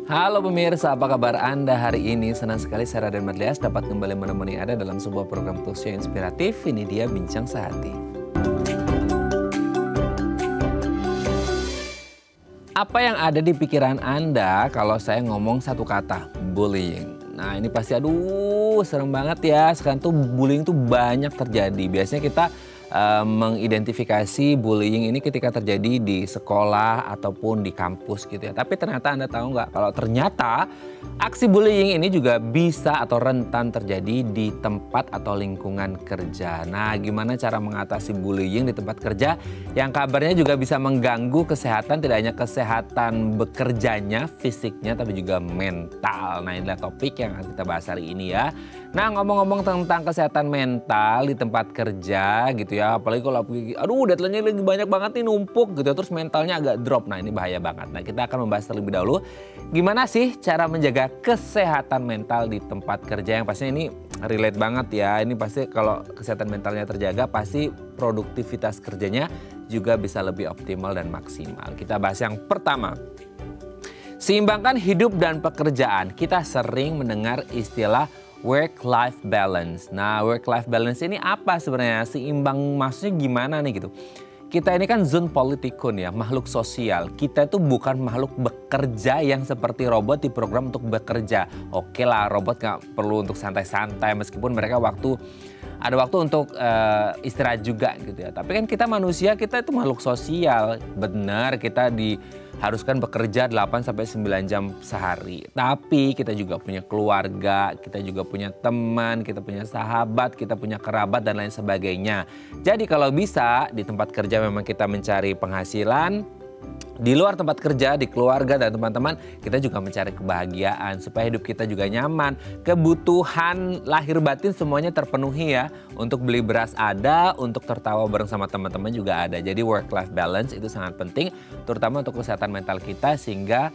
Halo pemirsa, apa kabar Anda hari ini? Senang sekali saya Raden Madlias dapat kembali menemani Anda dalam sebuah program talkshow yang inspiratif. Ini dia Bincang Sehati. Apa yang ada di pikiran Anda kalau saya ngomong satu kata, bullying? Nah ini pasti serem banget ya. Sekarang tuh bullying tuh banyak terjadi. Biasanya kita mengidentifikasi bullying ini ketika terjadi di sekolah ataupun di kampus gitu ya. Tapi ternyata Anda tahu nggak kalau ternyata aksi bullying ini juga bisa atau rentan terjadi di tempat atau lingkungan kerja. Nah gimana cara mengatasi bullying di tempat kerja yang kabarnya juga bisa mengganggu kesehatan, tidak hanya kesehatan bekerjanya, fisiknya, tapi juga mental. Nah inilah topik yang akan kita bahas hari ini ya. Nah ngomong-ngomong tentang kesehatan mental di tempat kerja gitu ya. Apalagi kalau deadline-nya lagi banyak banget nih numpuk gitu. Terus mentalnya agak drop. Nah ini bahaya banget. Nah kita akan membahas terlebih dahulu. Gimana sih cara menjaga kesehatan mental di tempat kerja. Yang pastinya ini relate banget ya. Ini pasti kalau kesehatan mentalnya terjaga pasti produktivitas kerjanya juga bisa lebih optimal dan maksimal. Kita bahas yang pertama. Seimbangkan hidup dan pekerjaan. Kita sering mendengar istilah work-life balance. Nah, work-life balance ini apa sebenarnya? Seimbang maksudnya gimana nih gitu? Kita ini kan zoon politikun ya, makhluk sosial. Kita itu bukan makhluk bekerja yang seperti robot diprogram untuk bekerja. Oke lah, robot nggak perlu untuk santai-santai meskipun mereka ada waktu untuk istirahat juga gitu ya. Tapi kan kita manusia, kita itu makhluk sosial. Benar, kita diharuskan bekerja 8-9 jam sehari. Tapi kita juga punya keluarga, kita juga punya teman, kita punya sahabat, kita punya kerabat dan lain sebagainya. Jadi kalau bisa di tempat kerja memang kita mencari penghasilan. Di luar tempat kerja, di keluarga dan teman-teman, kita juga mencari kebahagiaan supaya hidup kita juga nyaman. Kebutuhan lahir batin semuanya terpenuhi ya. Untuk beli beras ada, untuk tertawa bareng sama teman-teman juga ada. Jadi work-life balance itu sangat penting, terutama untuk kesehatan mental kita sehingga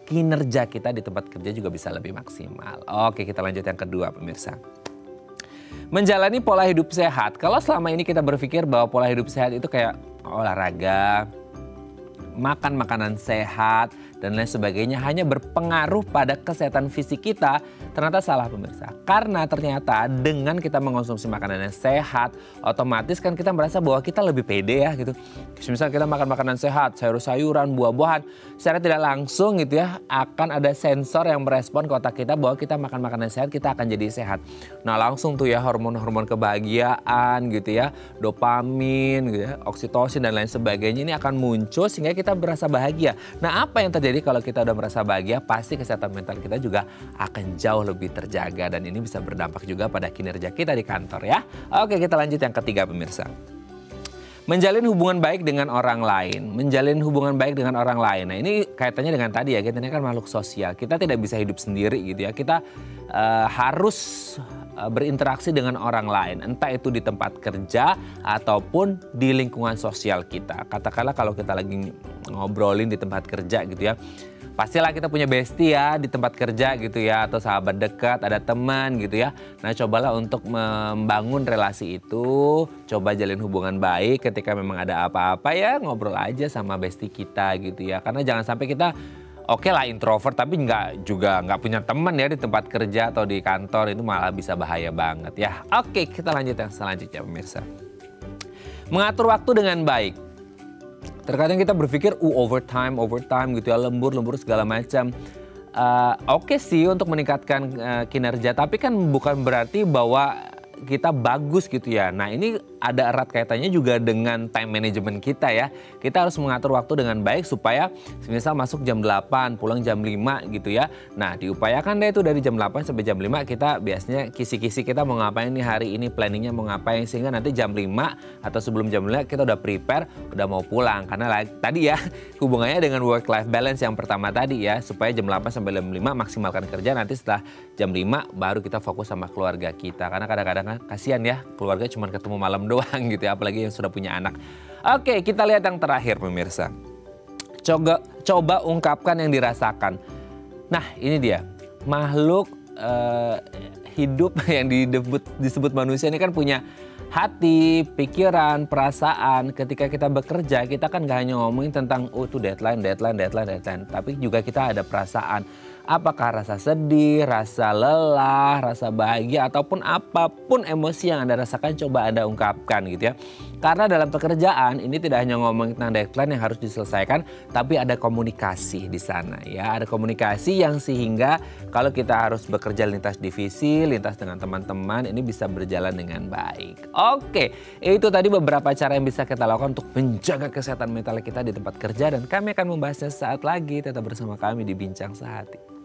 kinerja kita di tempat kerja juga bisa lebih maksimal. Oke, kita lanjut yang kedua pemirsa. Menjalani pola hidup sehat. Kalau selama ini kita berpikir bahwa pola hidup sehat itu kayak olahraga, makan makanan sehat dan lain sebagainya hanya berpengaruh pada kesehatan fisik kita, ternyata salah pemirsa. Karena ternyata dengan kita mengonsumsi makanan yang sehat, otomatis kan kita merasa bahwa kita lebih pede ya gitu. Misal kita makan makanan sehat, sayur-sayuran, buah-buahan, secara tidak langsung gitu ya akan ada sensor yang merespon ke otak kita bahwa kita makan makanan sehat, kita akan jadi sehat. Nah langsung tuh ya hormon-hormon kebahagiaan gitu ya, dopamin gitu ya, oksitosin dan lain sebagainya ini akan muncul sehingga kita berasa bahagia. Nah apa yang terjadi kalau kita udah merasa bahagia, pasti kesehatan mental kita juga akan jauh lebih terjaga dan ini bisa berdampak juga pada kinerja kita di kantor ya. Oke, kita lanjut yang ketiga pemirsa. Menjalin hubungan baik dengan orang lain. Menjalin hubungan baik dengan orang lain. Nah ini kaitannya dengan tadi ya, kita ini kan makhluk sosial. Kita tidak bisa hidup sendiri gitu ya. Kita harus berinteraksi dengan orang lain. Entah itu di tempat kerja ataupun di lingkungan sosial kita. Katakanlah kalau kita lagi ngobrolin di tempat kerja gitu ya. Pastilah kita punya bestie ya di tempat kerja gitu ya. Atau sahabat dekat, ada teman gitu ya. Nah cobalah untuk membangun relasi itu. Coba jalin hubungan baik ketika memang ada apa-apa ya ngobrol aja sama bestie kita gitu ya. Karena jangan sampai kita oke lah introvert tapi nggak punya teman ya di tempat kerja atau di kantor, itu malah bisa bahaya banget ya. Oke, kita lanjut yang selanjutnya pemirsa. Mengatur waktu dengan baik. Terkadang kita berpikir overtime gitu ya, lembur segala macam. Oke sih untuk meningkatkan kinerja, tapi kan bukan berarti bahwa kita bagus gitu ya. Nah ini ada erat kaitannya juga dengan time management kita ya. Kita harus mengatur waktu dengan baik supaya misal masuk jam 8, pulang jam 5 gitu ya. Nah diupayakan deh itu dari jam 8 sampai jam 5 kita biasanya kisi-kisi kita mau ngapain nih hari ini, planningnya mau ngapain. Sehingga nanti jam 5 atau sebelum jam 5 kita udah prepare, udah mau pulang. Karena tadi ya hubungannya dengan work-life balance yang pertama tadi ya. Supaya jam 8 sampai jam 5 maksimalkan kerja, nanti setelah jam 5 baru kita fokus sama keluarga kita. Karena kadang-kadang kasihan ya keluarga cuma ketemu malam doang gitu ya, apalagi yang sudah punya anak. Oke, kita lihat yang terakhir pemirsa. Coba ungkapkan yang dirasakan. Nah ini dia, makhluk hidup yang disebut manusia ini kan punya hati, pikiran, perasaan. Ketika kita bekerja, kita kan gak hanya ngomongin tentang itu deadline. Tapi juga kita ada perasaan. Apakah rasa sedih, rasa lelah, rasa bahagia, ataupun apapun emosi yang Anda rasakan coba Anda ungkapkan gitu ya. Karena dalam pekerjaan ini tidak hanya ngomongin tentang deadline yang harus diselesaikan, tapi ada komunikasi di sana ya. Ada komunikasi yang sehingga kalau kita harus bekerja lintas divisi, lintas dengan teman-teman, ini bisa berjalan dengan baik. Oke, itu tadi beberapa cara yang bisa kita lakukan untuk menjaga kesehatan mental kita di tempat kerja, dan kami akan membahasnya saat lagi. Tetap bersama kami di Bincang Sehati.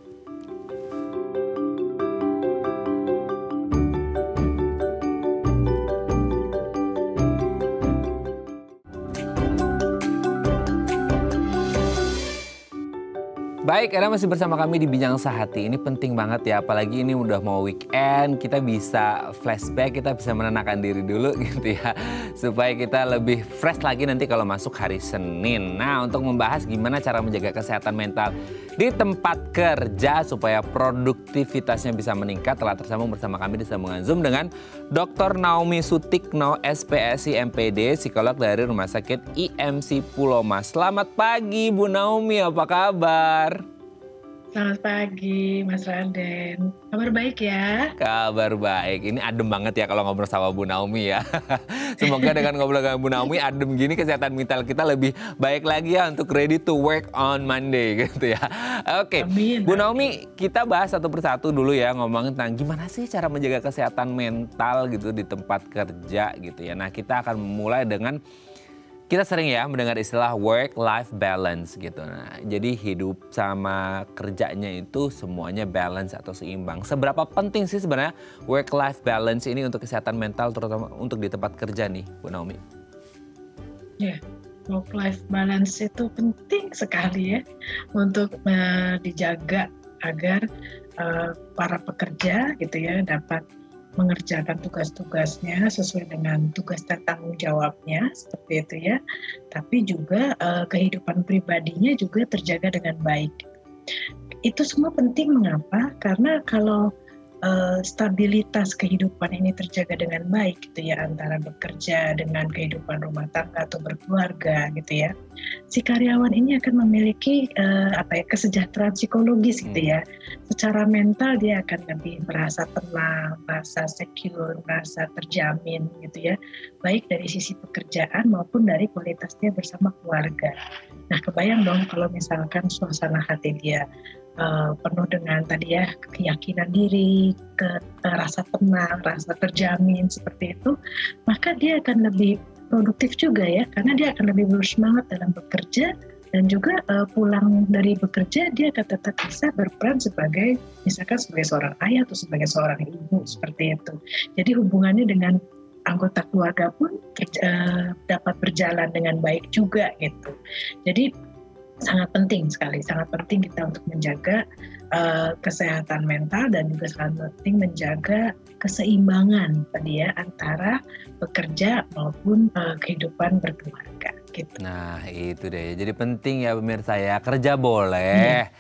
Baik, Anda masih bersama kami di Bincang Sehati. Ini penting banget ya, apalagi ini udah mau weekend, kita bisa flashback, kita bisa menenangkan diri dulu gitu ya. Supaya kita lebih fresh lagi nanti kalau masuk hari Senin. Nah, untuk membahas gimana cara menjaga kesehatan mental di tempat kerja supaya produktivitasnya bisa meningkat, telah tersambung bersama kami di sambungan Zoom dengan Dr. Naomi Sutikno, SPSI MPD, psikolog dari Rumah Sakit IMC Pulau Mas. Selamat pagi Bu Naomi, apa kabar? Selamat pagi Mas Raden, kabar baik ya? Kabar baik, ini adem banget ya kalau ngobrol sama Bu Naomi ya. Semoga dengan ngobrol dengan Bu Naomi adem gini kesehatan mental kita lebih baik lagi ya untuk ready to work on Monday gitu ya. Oke, Amin, Bu Naomi, kita bahas satu persatu dulu ya, ngomongin tentang gimana sih cara menjaga kesehatan mental gitu di tempat kerja gitu ya. Nah, kita akan mulai dengan kita sering ya mendengar istilah work-life balance gitu. Nah, jadi hidup sama kerjanya itu semuanya balance atau seimbang. Seberapa penting sih sebenarnya work-life balance ini untuk kesehatan mental, terutama untuk di tempat kerja nih, Bu Naomi? Ya, work-life balance itu penting sekali ya untuk dijaga agar para pekerja gitu ya dapat mengerjakan tugas-tugasnya sesuai dengan tugas dan tanggung jawabnya seperti itu ya. Tapi juga kehidupan pribadinya juga terjaga dengan baik. Itu semua penting, mengapa? Karena kalau stabilitas kehidupan ini terjaga dengan baik gitu ya, antara bekerja dengan kehidupan rumah tangga atau berkeluarga gitu ya, si karyawan ini akan memiliki kesejahteraan psikologis gitu ya. Secara mental dia akan lebih merasa tenang, merasa secure, merasa terjamin gitu ya, baik dari sisi pekerjaan maupun dari kualitas dia bersama keluarga. Nah, kebayang dong kalau misalkan suasana hati dia penuh dengan tadi ya keyakinan diri, rasa tenang, rasa terjamin seperti itu, maka dia akan lebih produktif juga ya, karena dia akan lebih bersemangat dalam bekerja, dan juga pulang dari bekerja dia akan tetap bisa berperan sebagai misalkan sebagai seorang ayah atau sebagai seorang ibu seperti itu. Jadi hubungannya dengan anggota keluarga pun dapat berjalan dengan baik juga gitu. Jadi sangat penting sekali, sangat penting kita untuk menjaga kesehatan mental, dan juga sangat penting menjaga keseimbangan tadi ya antara bekerja maupun kehidupan berkeluarga gitu. Nah, itu deh. Jadi penting ya pemirsa ya, kerja boleh,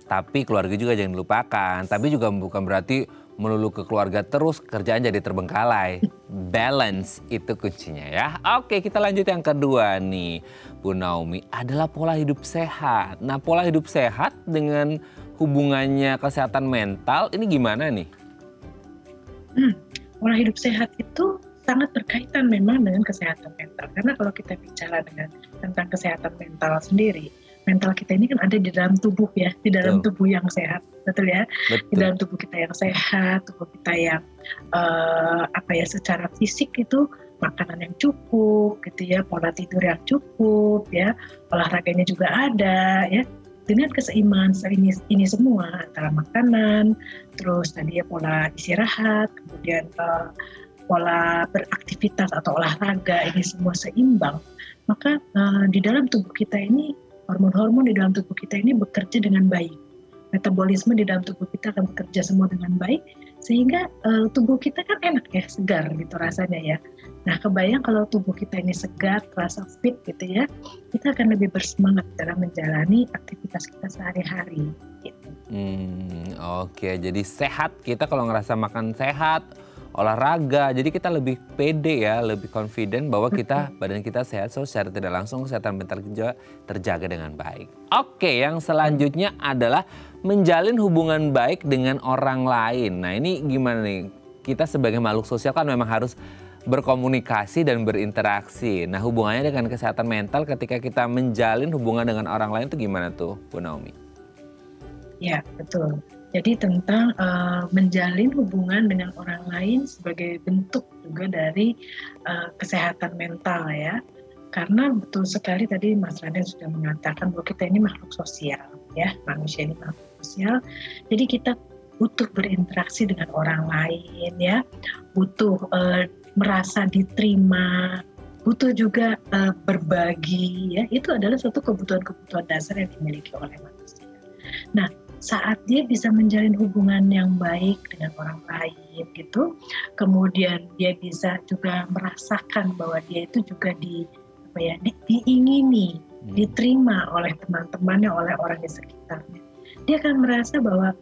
tapi keluarga juga jangan dilupakan. Tapi juga bukan berarti melulu ke keluarga terus, kerjaan jadi terbengkalai. Balance itu kuncinya ya. Oke, kita lanjut yang kedua nih, Bu Naomi, adalah pola hidup sehat. Nah, pola hidup sehat dengan hubungannya kesehatan mental ini gimana nih? Pola hidup sehat itu sangat berkaitan memang dengan kesehatan mental. Karena kalau kita bicara tentang kesehatan mental sendiri, mental kita ini kan ada di dalam tubuh ya, di dalam tubuh yang sehat, betul ya? Betul. Di dalam tubuh kita yang sehat, tubuh kita yang secara fisik itu makanan yang cukup, gitu ya, pola tidur yang cukup, ya, olahraganya juga ada, ya. Dengan keseimbangan ini semua antara makanan, terus tadi ya pola istirahat, kemudian pola beraktivitas atau olahraga, ini semua seimbang, maka di dalam tubuh kita ini hormon-hormon di dalam tubuh kita ini bekerja dengan baik. Metabolisme di dalam tubuh kita akan bekerja semua dengan baik, sehingga tubuh kita kan enak ya, segar gitu rasanya ya. Nah, kebayang kalau tubuh kita ini segar, terasa fit gitu ya, kita akan lebih bersemangat dalam menjalani aktivitas kita sehari-hari gitu. Oke, jadi sehat, kita kalau ngerasa makan sehat, olahraga. Jadi kita lebih pede ya, lebih confident bahwa badan kita sehat, so secara tidak langsung kesehatan mental kita terjaga dengan baik. Oke, yang selanjutnya adalah menjalin hubungan baik dengan orang lain. Nah ini gimana nih? Kita sebagai makhluk sosial kan memang harus berkomunikasi dan berinteraksi. Nah hubungannya dengan kesehatan mental ketika kita menjalin hubungan dengan orang lain itu gimana tuh Bu Naomi? Ya, betul. Jadi tentang menjalin hubungan dengan orang lain sebagai bentuk juga dari kesehatan mental ya. Karena betul sekali tadi Mas Raden sudah mengatakan bahwa kita ini makhluk sosial ya, manusia ini makhluk sosial. Jadi kita butuh berinteraksi dengan orang lain ya, butuh merasa diterima, butuh juga berbagi ya. Itu adalah suatu kebutuhan-kebutuhan dasar yang dimiliki oleh manusia. Nah, saat dia bisa menjalin hubungan yang baik dengan orang lain gitu, kemudian dia bisa juga merasakan bahwa dia itu juga diingini, diterima oleh teman-temannya, oleh orang di sekitarnya. Dia akan merasa bahwa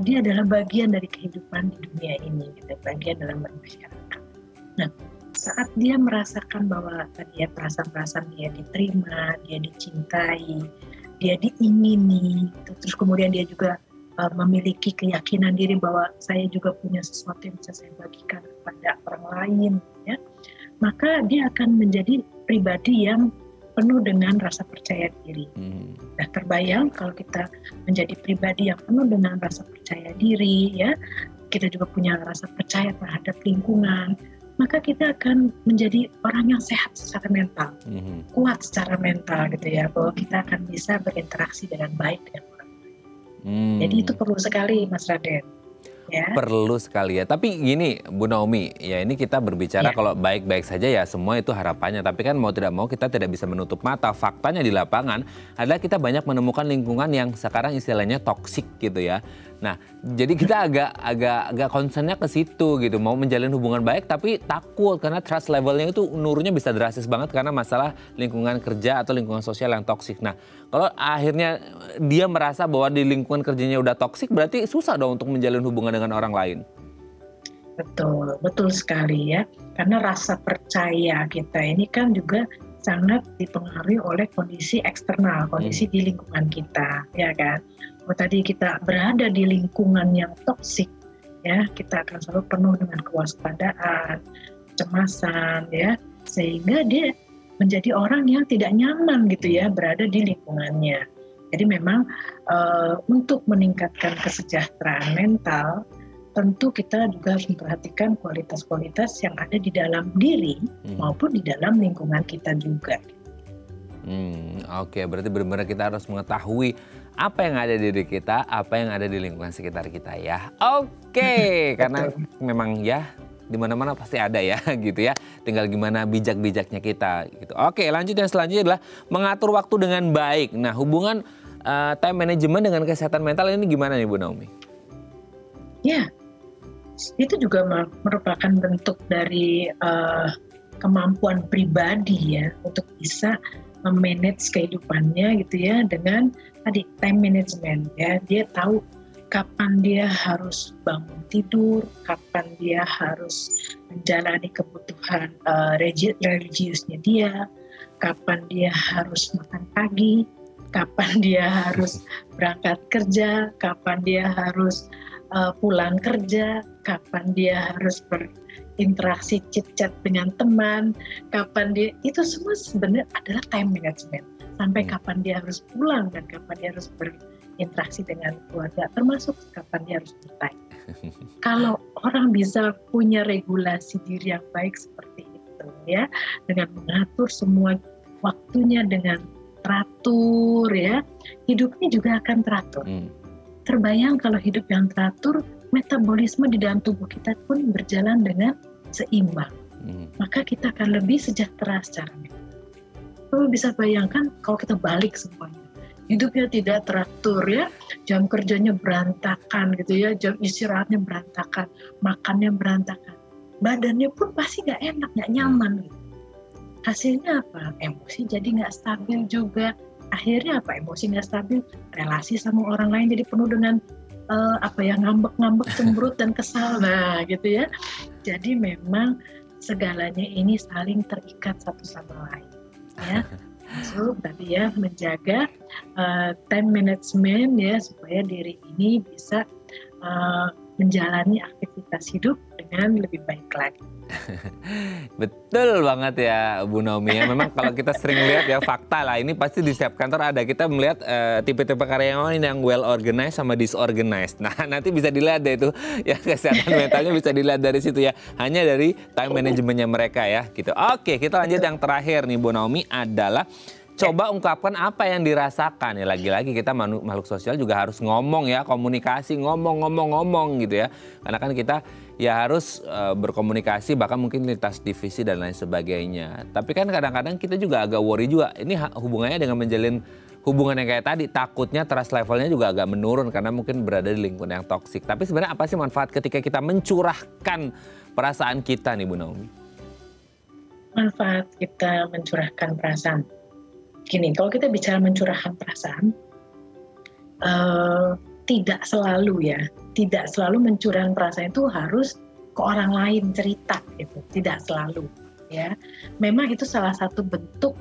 dia adalah bagian dari kehidupan di dunia ini, gitu, bagian dalam bermasyarakat. Nah, saat dia merasakan bahwa dia perasaan-perasaan dia diterima, dia dicintai, dia diingini, terus kemudian dia juga memiliki keyakinan diri bahwa saya juga punya sesuatu yang bisa saya bagikan kepada orang lain, ya, maka dia akan menjadi pribadi yang penuh dengan rasa percaya diri. Nah, terbayang kalau kita menjadi pribadi yang penuh dengan rasa percaya diri, ya, kita juga punya rasa percaya terhadap lingkungan, maka kita akan menjadi orang yang sehat secara mental, kuat secara mental gitu ya, bahwa kita akan bisa berinteraksi dengan baik dengan orang lain. Jadi itu perlu sekali Mas Raden. Ya. Perlu sekali ya. Tapi gini Bu Naomi, ya ini kita berbicara kalau baik-baik saja ya semua itu harapannya. Tapi kan mau tidak mau kita tidak bisa menutup mata. Faktanya di lapangan adalah kita banyak menemukan lingkungan yang sekarang istilahnya toksik gitu ya. Nah, jadi kita agak concernnya ke situ gitu. Mau menjalin hubungan baik tapi takut karena trust levelnya itu nurunnya bisa drastis banget karena masalah lingkungan kerja atau lingkungan sosial yang toksik. Nah, kalau akhirnya dia merasa bahwa di lingkungan kerjanya udah toksik berarti susah dong untuk menjalin hubungan dengan orang lain. Betul sekali ya. Karena rasa percaya kita ini kan juga sangat dipengaruhi oleh kondisi eksternal, kondisi di lingkungan kita, ya kan. Kalau tadi kita berada di lingkungan yang toksik, ya, kita akan selalu penuh dengan kewaspadaan, kecemasan, ya, sehingga dia menjadi orang yang tidak nyaman gitu ya berada di lingkungannya. Jadi memang untuk meningkatkan kesejahteraan mental, tentu kita juga harus memperhatikan kualitas-kualitas yang ada di dalam diri maupun di dalam lingkungan kita juga. Oke, berarti benar-benar kita harus mengetahui apa yang ada di diri kita, apa yang ada di lingkungan sekitar kita ya. Oke, karena memang ya di mana-mana pasti ada ya gitu ya. Tinggal gimana bijak-bijaknya kita gitu. Oke, lanjut yang selanjutnya adalah mengatur waktu dengan baik. Nah, hubungan time management dengan kesehatan mental ini gimana nih Bu Naomi? Ya, itu juga merupakan bentuk dari kemampuan pribadi ya untuk bisa memanage kehidupannya gitu ya dengan tadi time management ya. Dia tahu kapan dia harus bangun tidur, kapan dia harus menjalani kebutuhan religiusnya dia, kapan dia harus makan pagi, kapan dia harus berangkat kerja, kapan dia harus pulang kerja, kapan dia harus berinteraksi chit-chat dengan teman, kapan dia, itu semua sebenarnya adalah time management. Sampai kapan dia harus pulang dan kapan dia harus berinteraksi dengan keluarga, termasuk kapan dia harus bertanya. Kalau orang bisa punya regulasi diri yang baik seperti itu ya, dengan mengatur semua waktunya dengan teratur ya, hidupnya juga akan teratur. Terbayang kalau hidup yang teratur, metabolisme di dalam tubuh kita pun berjalan dengan seimbang. Maka kita akan lebih sejahtera secara mental. Kamu bisa bayangkan kalau kita balik semuanya. Hidupnya tidak teratur ya, jam kerjanya berantakan gitu ya, jam istirahatnya berantakan, makannya berantakan. Badannya pun pasti nggak enak, nggak nyaman gitu. Hasilnya apa? Emosi jadi nggak stabil juga. Akhirnya apa? Emosi nggak stabil, relasi sama orang lain jadi penuh dengan ngambek-ngambek, cemberut dan kesal, nah gitu ya. Jadi memang segalanya ini saling terikat satu sama lain, ya. Masuk tadi ya, menjaga time management ya, supaya diri ini bisa menjalani aktivitas hidup dengan lebih baik lagi. Betul banget ya Bu Naomi ya. Memang kalau kita sering lihat ya fakta lah, ini pasti di setiap kantor ada. Kita melihat tipe-tipe karyawan yang well organized sama disorganized. Nah nanti bisa dilihat deh itu ya, kesehatan mentalnya bisa dilihat dari situ ya. Hanya dari time manajemennya mereka ya gitu. Oke, kita lanjut yang terakhir nih Bu Naomi adalah coba ungkapkan apa yang dirasakan ya. Lagi-lagi kita makhluk sosial juga harus ngomong ya, komunikasi, ngomong gitu ya. Karena kan kita ya harus berkomunikasi, bahkan mungkin lintas divisi dan lain sebagainya. Tapi kan kadang-kadang kita juga agak worry juga. Ini hubungannya dengan menjalin hubungan yang kayak tadi, takutnya trust levelnya juga agak menurun karena mungkin berada di lingkungan yang toksik. Tapi sebenarnya apa sih manfaat ketika kita mencurahkan perasaan kita nih Bu Naomi? Manfaat kita mencurahkan perasaan. Gini, kalau kita bicara mencurahkan perasaan, tidak selalu mencurahkan perasaan itu harus ke orang lain cerita gitu, tidak selalu ya. Memang itu salah satu bentuk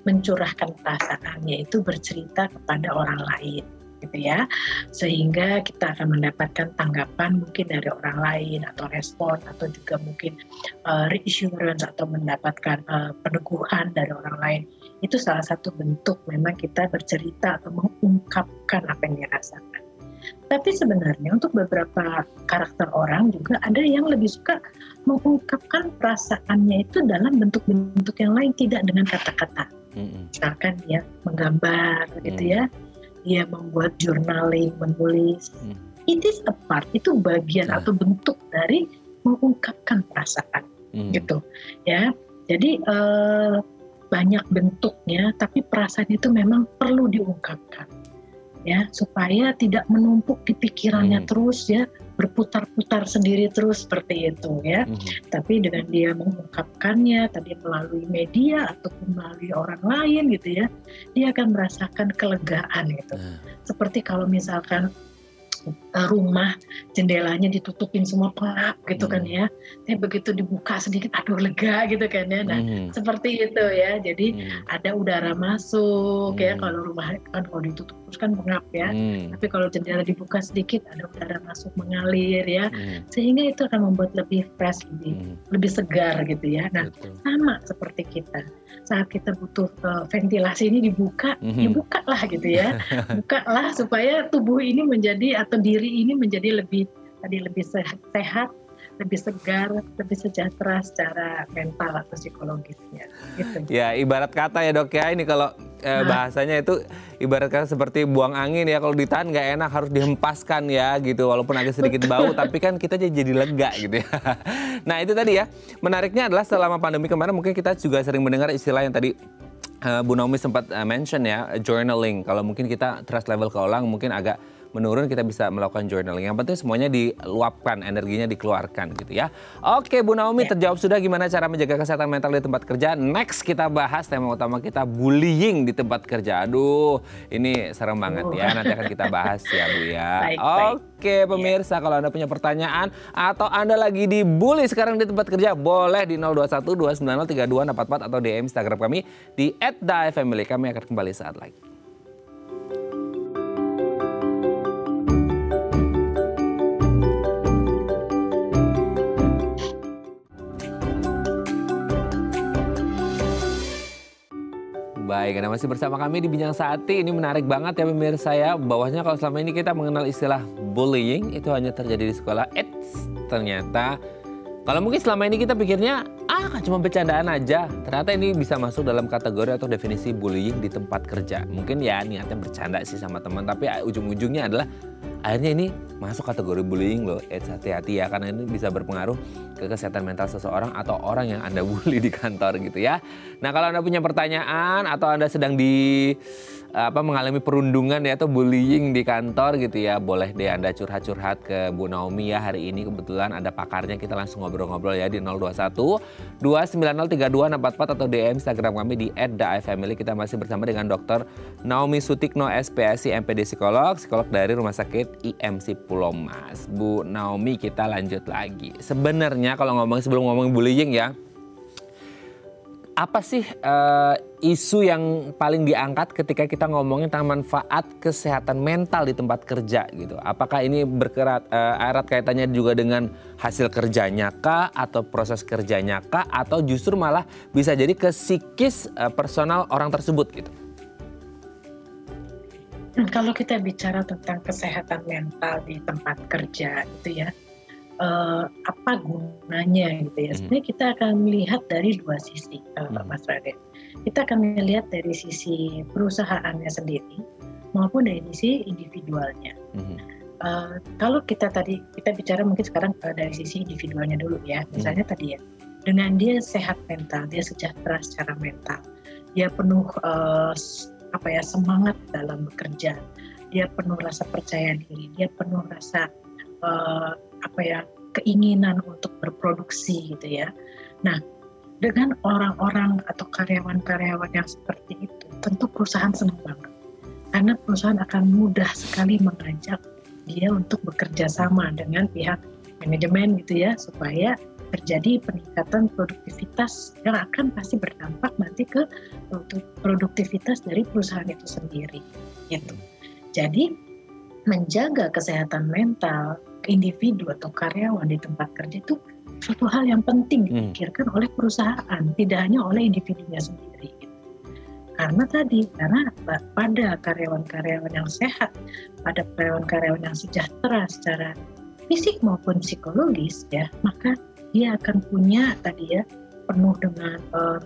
mencurahkan perasaan, yaitu bercerita kepada orang lain gitu ya, sehingga kita akan mendapatkan tanggapan mungkin dari orang lain atau respon, atau juga mungkin reassurance atau mendapatkan peneguhan dari orang lain. Itu salah satu bentuk memang kita bercerita atau mengungkapkan apa yang dirasakan. Tapi sebenarnya untuk beberapa karakter orang juga ada yang lebih suka mengungkapkan perasaannya itu dalam bentuk-bentuk yang lain, tidak dengan kata-kata. Misalkan dia menggambar gitu ya, dia membuat journaling, menulis. It is a part, itu bagian atau bentuk dari mengungkapkan perasaan gitu ya. Jadi banyak bentuknya, tapi perasaan itu memang perlu diungkapkan ya, supaya tidak menumpuk di pikirannya terus ya, berputar-putar sendiri terus seperti itu ya. Tapi dengan dia mengungkapkannya tadi melalui media ataupun melalui orang lain gitu ya, dia akan merasakan kelegaan gitu. Seperti kalau misalkan rumah jendelanya ditutupin semua pengap gitu kan ya, tapi begitu dibuka sedikit aduh lega gitu kan ya. Nah seperti itu ya, jadi ada udara masuk ya. Kalau rumah kan kalau ditutup terus kan pengap ya, tapi kalau jendela dibuka sedikit ada udara masuk mengalir ya, sehingga itu akan membuat lebih fresh, lebih segar gitu ya. Nah sama seperti kita, saat kita butuh ventilasi ini dibuka, dibukalah gitu ya, bukalah supaya tubuh ini menjadi atau diri ini menjadi lebih sehat, lebih segar, lebih sejahtera secara mental atau psikologisnya. Gitu. Ya ibarat kata ya Dok ya, ini kalau bahasanya itu ibarat kata seperti buang angin ya, kalau ditahan nggak enak harus dihempaskan ya gitu, walaupun agak sedikit bau tapi kan kita jadi lega gitu ya. Nah itu tadi ya, menariknya adalah selama pandemi kemarin mungkin kita juga sering mendengar istilah yang tadi Bu Naomi sempat mention ya, journaling. Kalau mungkin kita trust level ke orang mungkin agak menurun, kita bisa melakukan journaling. Yang penting semuanya diluapkan, energinya dikeluarkan gitu ya. Oke Bu Naomi, terjawab sudah gimana cara menjaga kesehatan mental di tempat kerja. Next kita bahas tema utama kita, bullying di tempat kerja. Aduh ini serem banget ya, nanti akan kita bahas ya Bu ya. Oke pemirsa, kalau Anda punya pertanyaan atau Anda lagi dibully sekarang di tempat kerja, boleh di 021 290 3244 atau DM Instagram kami di @daifamily. Kami akan kembali saat lagi. Baik, Anda masih bersama kami di Bincang Sakti. Ini menarik banget ya pemirsa ya, bahwasanya kalau selama ini kita mengenal istilah bullying itu hanya terjadi di sekolah. Ternyata kalau mungkin selama ini kita pikirnya kan cuma bercandaan aja, ternyata ini bisa masuk dalam kategori atau definisi bullying di tempat kerja. Mungkin ya niatnya bercanda sih sama teman, tapi ujung-ujungnya adalah akhirnya ini masuk kategori bullying loh. Hati-hati ya, karena ini bisa berpengaruh ke kesehatan mental seseorang atau orang yang Anda bully di kantor gitu ya. Nah kalau Anda punya pertanyaan atau Anda sedang mengalami perundungan ya atau bullying di kantor gitu ya, boleh deh Anda curhat-curhat ke Bu Naomi ya. Hari ini kebetulan ada pakarnya, kita langsung ngobrol-ngobrol ya di 021 290 3244 atau DM Instagram kami di @daifamily. Kita masih bersama dengan Dr. Naomi Sutikno, SPSI, MPD Psikolog dari Rumah Sakit IMC Pulau Mas. Bu Naomi, kita lanjut lagi. Sebenarnya kalau sebelum ngomongin bullying ya, apa sih isu yang paling diangkat ketika kita ngomongin tentang manfaat kesehatan mental di tempat kerja gitu? Apakah ini erat kaitannya juga dengan hasil kerjanya kah, atau proses kerjanya kah, atau justru malah bisa jadi ke psikis personal orang tersebut gitu? Kalau kita bicara tentang kesehatan mental di tempat kerja itu ya, apa gunanya gitu ya. Sebenarnya kita akan melihat dari dua sisi, Mas Raden. Kita akan melihat dari sisi perusahaannya sendiri maupun dari sisi individualnya. Kalau kita bicara mungkin sekarang dari sisi individualnya dulu ya. Misalnya tadi ya, dengan dia sehat mental, dia sejahtera secara mental, dia penuh semangat dalam bekerja, dia penuh rasa percaya diri, dia penuh rasa keinginan untuk berproduksi gitu ya. Nah, dengan orang-orang atau karyawan-karyawan yang seperti itu, tentu perusahaan senang banget. Karena perusahaan akan mudah sekali mengajak dia untuk bekerja sama dengan pihak manajemen gitu ya, supaya terjadi peningkatan produktivitas yang akan pasti berdampak nanti ke produktivitas dari perusahaan itu sendiri gitu. Jadi menjaga kesehatan mental individu atau karyawan di tempat kerja itu suatu hal yang penting dipikirkan oleh perusahaan, tidak hanya oleh individunya sendiri gitu. Karena pada karyawan-karyawan yang sehat, pada karyawan-karyawan yang sejahtera secara fisik maupun psikologis ya, maka dia akan punya penuh dengan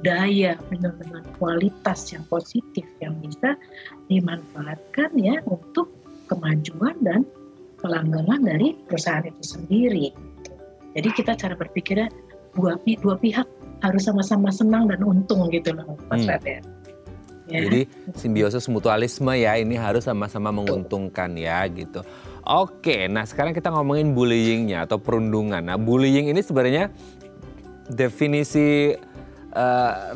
daya, penuh dengan kualitas yang positif yang bisa dimanfaatkan ya untuk kemajuan dan kelanggengan dari perusahaan itu sendiri. Jadi kita cara berpikirnya dua pihak harus sama-sama senang dan untung gitu loh, Mas Raden. Ya. Jadi simbiosis mutualisme ya, ini harus sama-sama menguntungkan ya gitu. Oke, nah sekarang kita ngomongin bullyingnya atau perundungan. Nah, bullying ini sebenarnya definisi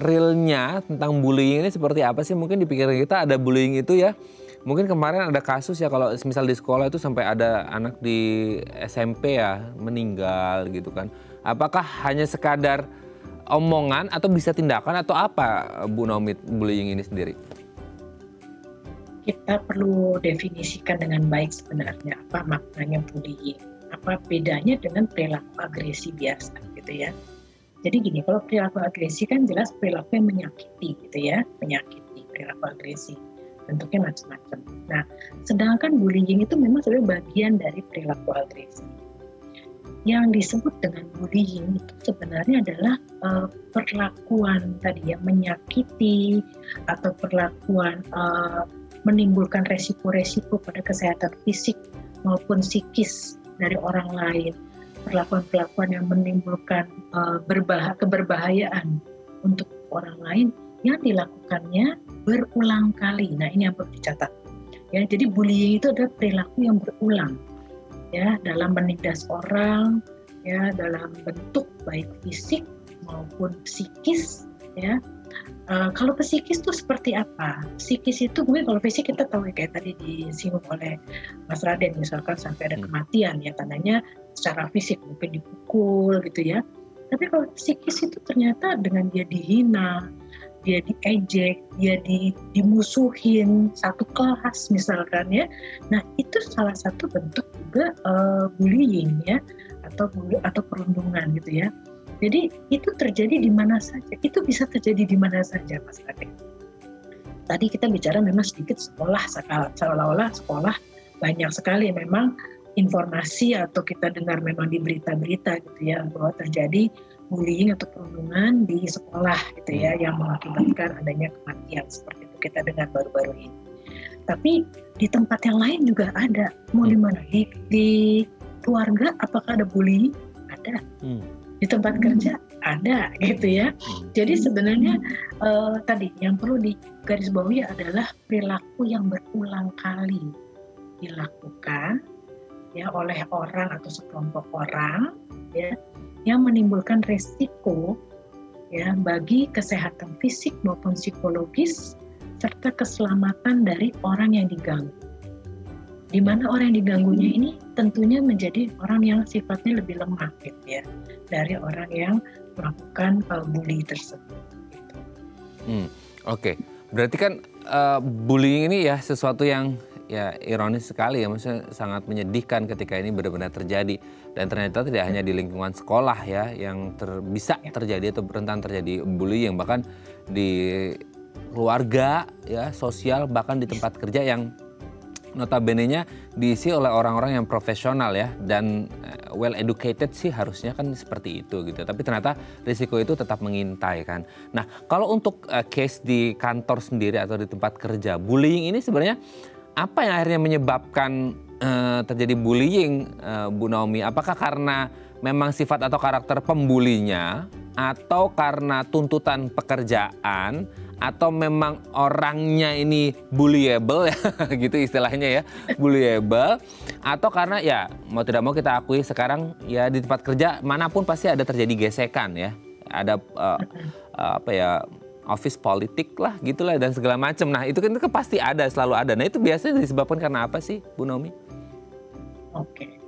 realnya tentang bullying ini seperti apa sih? Mungkin di pikiran kita ada bullying itu ya. Mungkin kemarin ada kasus ya, kalau misal di sekolah itu sampai ada anak di SMP ya meninggal gitu kan. Apakah hanya sekadar omongan atau bisa tindakan atau apa, Bu Naomi, bullying ini sendiri? Kita perlu definisikan dengan baik sebenarnya apa maknanya bullying, apa bedanya dengan perilaku agresi biasa gitu ya. Jadi gini, kalau perilaku agresi kan jelas perilaku yang menyakiti gitu ya, menyakiti perilaku agresi, bentuknya macam-macam. Nah, sedangkan bullying itu memang sebenarnya bagian dari perilaku agresi. Yang disebut dengan bullying itu sebenarnya adalah perlakuan tadi yang menyakiti atau perlakuan menimbulkan resiko-resiko pada kesehatan fisik maupun psikis dari orang lain, perlakuan-perlakuan yang menimbulkan keberbahayaan untuk orang lain yang dilakukannya berulang kali. Nah, ini yang perlu dicatat. Ya, jadi bullying itu adalah perilaku yang berulang, ya, dalam menindas orang, ya, dalam bentuk baik fisik maupun psikis, ya. Kalau psikis itu seperti apa? Psikis itu mungkin kalau fisik kita tahu kayak tadi disinggung oleh Mas Raden, misalkan sampai ada kematian ya, tandanya secara fisik mungkin dipukul gitu ya. Tapi kalau psikis itu ternyata dengan dia dihina, dia diejek, dia dimusuhin satu kelas misalkan ya. Nah, itu salah satu bentuk juga bullying ya, atau perundungan gitu ya. Jadi itu terjadi di mana saja, itu bisa terjadi di mana saja, Mas Ade. Tadi kita bicara memang sedikit sekolah, seolah-olah sekolah banyak sekali memang informasi atau kita dengar memang di berita-berita gitu ya, bahwa terjadi bullying atau perundungan di sekolah gitu ya, yang mengakibatkan adanya kematian seperti itu kita dengar baru-baru ini. Tapi di tempat yang lain juga ada, mau di mana? Di keluarga apakah ada bullying? Ada. Di tempat kerja ada gitu ya. Jadi sebenarnya tadi yang perlu digarisbawahi adalah perilaku yang berulang kali dilakukan ya oleh orang atau sekelompok orang ya, yang menimbulkan resiko ya bagi kesehatan fisik maupun psikologis serta keselamatan dari orang yang diganggu. di mana orang yang diganggunya ini tentunya menjadi orang yang sifatnya lebih lemah gitu ya dari orang yang melakukan bully tersebut. Gitu. Oke. Berarti kan bullying ini ya sesuatu yang ya ironis sekali ya, maksudnya sangat menyedihkan ketika ini benar-benar terjadi, dan ternyata tidak hanya di lingkungan sekolah ya yang bisa terjadi atau rentan terjadi bullying, bahkan di keluarga ya, sosial, bahkan di tempat kerja yang notabene-nya diisi oleh orang-orang yang profesional ya dan well educated sih, harusnya kan seperti itu gitu. Tapi ternyata risiko itu tetap mengintai kan. Nah, kalau untuk case di kantor sendiri atau di tempat kerja, bullying ini sebenarnya apa yang akhirnya menyebabkan terjadi bullying, Bu Naomi? Apakah karena memang sifat atau karakter pembulinya, atau karena tuntutan pekerjaan, atau memang orangnya ini bullyable ya gitu istilahnya ya, bullyable, atau karena ya mau tidak mau kita akui sekarang ya di tempat kerja manapun pasti ada terjadi gesekan ya, ada apa ya, office politik lah gitulah dan segala macam. Nah itu kan pasti ada, selalu ada. Nah itu biasanya disebabkan karena apa sih Bu Naomi? Oke.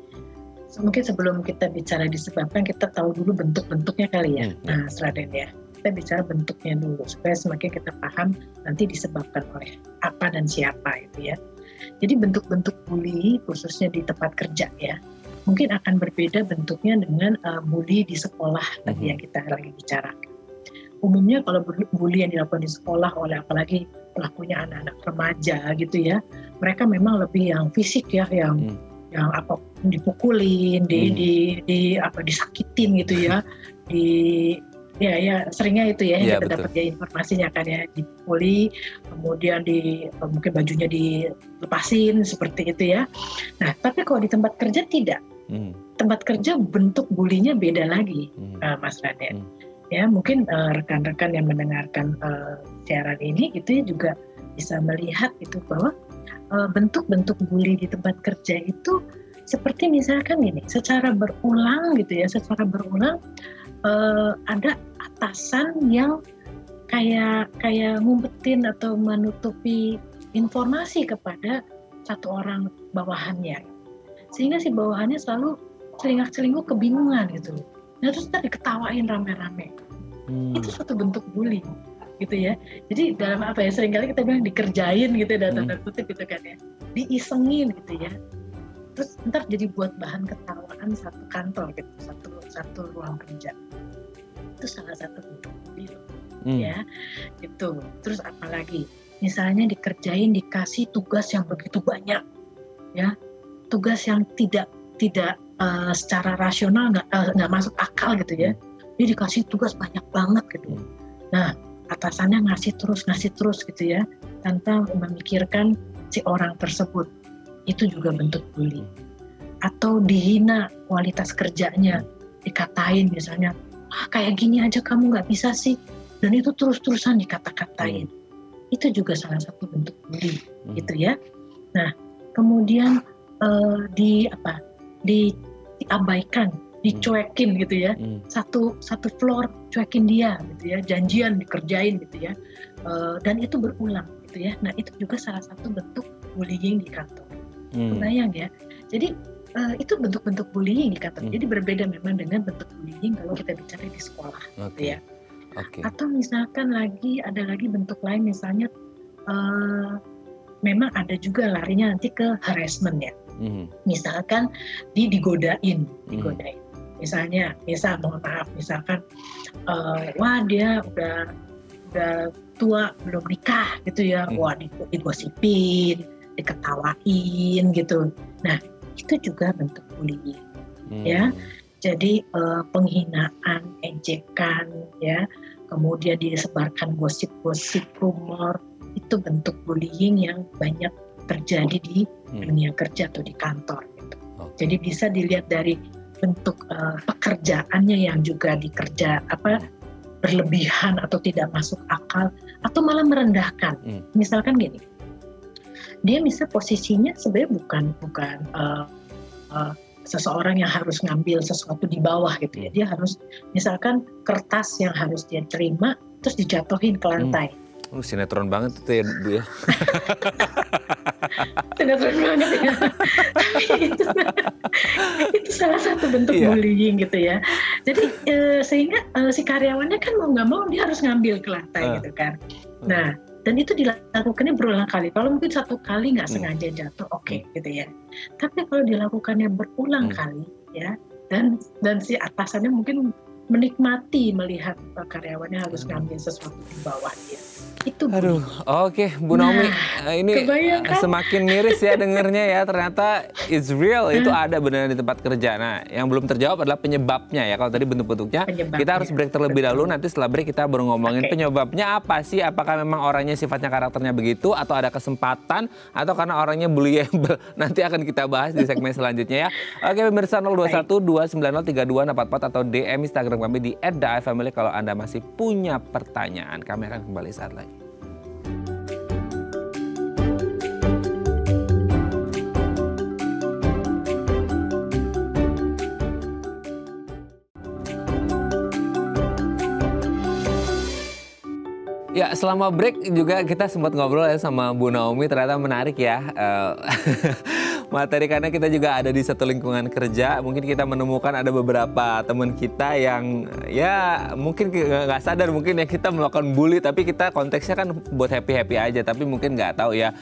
Mungkin sebelum kita bicara disebabkan, kita tahu dulu bentuk-bentuknya kali ya, Mas Raden ya. Kita bicara bentuknya dulu supaya semakin kita paham nanti disebabkan oleh apa dan siapa itu ya. Jadi bentuk-bentuk bully khususnya di tempat kerja ya, mungkin akan berbeda bentuknya dengan bully di sekolah tadi yang kita lagi bicarakan. Umumnya kalau bully yang dilakukan di sekolah oleh apalagi pelakunya anak-anak remaja gitu ya, mereka memang lebih yang fisik ya, yang apa dipukulin, disakitin gitu ya, ya seringnya itu ya yang kita dapat ya informasinya kan ya, dipukuli, kemudian mungkin bajunya dilepasin seperti itu ya. Nah tapi kalau di tempat kerja tidak, tempat kerja bentuk bulinya beda lagi, Mas Raden. Ya mungkin rekan-rekan yang mendengarkan siaran ini itu juga bisa melihat itu bahwa bentuk-bentuk bully di tempat kerja itu seperti misalkan gini, secara berulang gitu ya, secara berulang ada atasan yang kayak ngumpetin atau menutupi informasi kepada satu orang bawahannya, sehingga si bawahannya selalu celingak-celinguk kebingungan gitu. Nah terus tadi diketawain rame-rame. Itu suatu bentuk bullying gitu ya. Jadi dalam apa ya, seringkali kita bilang dikerjain gitu ya, dalam tanda kutip gitu kan ya, diisengin gitu ya. Terus ntar jadi buat bahan ketawaan satu kantor gitu, satu ruang kerja. Itu salah satu bentuk bullying ya. Itu. Terus apalagi misalnya dikerjain, dikasih tugas yang begitu banyak ya, tugas yang tidak secara rasional nggak masuk akal gitu ya. Dia dikasih tugas banyak banget gitu. Nah atasannya ngasih terus gitu ya, tanpa memikirkan si orang tersebut. Itu juga bentuk bully. Atau dihina kualitas kerjanya, dikatain misalnya, kayak gini aja kamu nggak bisa sih, dan itu terus-terusan dikata-katain. Itu juga salah satu bentuk bully gitu ya. Nah kemudian diabaikan, dicuekin gitu ya, satu floor cuekin dia gitu ya, janjian dikerjain gitu ya, dan itu berulang gitu ya. Nah itu juga salah satu bentuk bullying di kantor. Kebayang ya, jadi itu bentuk-bentuk bullying di kantor. Jadi berbeda memang dengan bentuk bullying kalau kita bicara di sekolah gitu ya. Atau misalkan ada lagi bentuk lain, misalnya memang ada juga larinya nanti ke harassment ya. Misalkan digodain. Misal mohon maaf, misalkan wah dia udah tua belum nikah gitu ya, wah digosipin, diketawain gitu. Nah itu juga bentuk bullying ya. Jadi penghinaan, ejekan ya, kemudian disebarkan gosip-gosip, rumor, itu bentuk bullying yang banyak terjadi di dunia kerja atau di kantor gitu. Jadi bisa dilihat dari bentuk pekerjaannya yang juga berlebihan atau tidak masuk akal atau malah merendahkan. Misalkan gini, dia bisa posisinya sebenarnya bukan seseorang yang harus ngambil sesuatu di bawah gitu ya. Dia harus, misalkan kertas yang harus dia terima terus dijatuhin ke lantai. Sinetron banget itu ya Bu ya. sinetron banget ya. Tapi itu salah satu bentuk bullying gitu ya. Jadi sehingga si karyawannya kan mau nggak mau dia harus ngambil ke lantai gitu kan. Nah, dan itu dilakukannya berulang kali. Kalau mungkin satu kali nggak sengaja jatuh, oke, gitu ya. Tapi kalau dilakukannya berulang kali, ya, dan si atasannya mungkin menikmati melihat karyawannya harus ngambil sesuatu di bawah dia. Itu aduh, oke, Bu Naomi, ini kebayangkan? semakin miris ya dengernya ya. Ternyata it's real, itu ada benar di tempat kerja. Nah, yang belum terjawab adalah penyebabnya ya. Kalau tadi bentuk-bentuknya, kita harus break terlebih dahulu. Nanti setelah break kita baru ngomongin penyebabnya apa sih? Apakah memang orangnya sifatnya karakternya begitu, atau ada kesempatan, atau karena orangnya bullyable? Nanti akan kita bahas di segmen selanjutnya ya. Oke, pemirsa 021 290 3244 atau DM Instagram kami di @daifamily kalau Anda masih punya pertanyaan. Kami akan kembali saat lagi. Ya, selama break juga kita sempat ngobrol ya sama Bu Naomi, ternyata menarik ya. Materi karena kita juga ada di satu lingkungan kerja, mungkin kita menemukan ada beberapa teman kita yang ya mungkin nggak sadar mungkin ya kita melakukan bully, tapi kita konteksnya kan buat happy-happy aja, tapi mungkin nggak tahu ya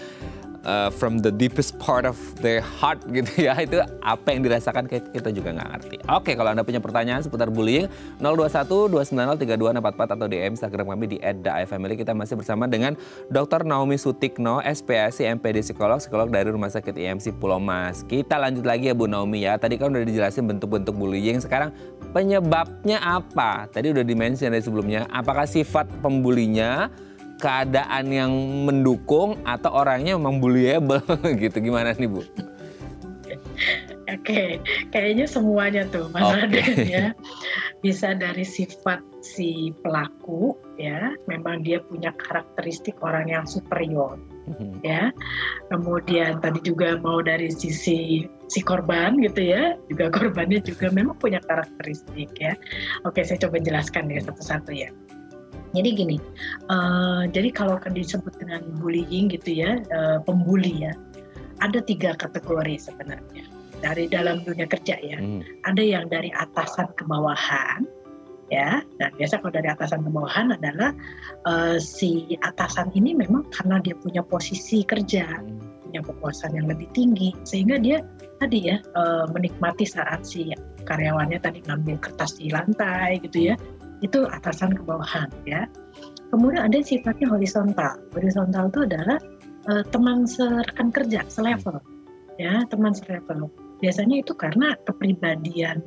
from the deepest part of their heart gitu ya, itu apa yang dirasakan kita juga nggak ngerti. Oke, kalau Anda punya pertanyaan seputar bullying 021 290 3244 atau DM Instagram kami di @daifamily. Kita masih bersama dengan Dr. Naomi Sutikno, SPSI, MPD Psikolog dari Rumah Sakit IMC Pulau Mas. Kita lanjut lagi ya Bu Naomi ya. Tadi kan udah dijelasin bentuk-bentuk bullying, sekarang penyebabnya apa? Tadi udah di-mention dari sebelumnya, apakah sifat pembulinya, keadaan yang mendukung, atau orangnya memang bullyable gitu, gimana nih Bu? Oke, kayaknya semuanya tuh Mas Raden ya. Bisa dari sifat si pelaku ya, memang dia punya karakteristik orang yang superior ya. Kemudian tadi juga mau dari sisi si korban gitu ya, juga korbannya juga memang punya karakteristik ya. Oke, saya coba jelaskan ya satu-satu ya. Jadi gini, jadi kalau disebut dengan bullying gitu ya, pembuli ya, ada 3 kategori sebenarnya dari dalam dunia kerja ya. Ada yang dari atasan ke bawahan, ya. Nah biasa kalau dari atasan ke bawahan adalah si atasan ini memang karena dia punya posisi kerja, punya kekuasaan yang lebih tinggi, sehingga dia tadi ya menikmati saat si karyawannya tadi ngambil kertas di lantai gitu ya. Itu atasan ke bawahan ya. Kemudian ada sifatnya horizontal. Horizontal itu adalah teman serekan kerja, selevel ya, teman selevel. Biasanya itu karena kepribadian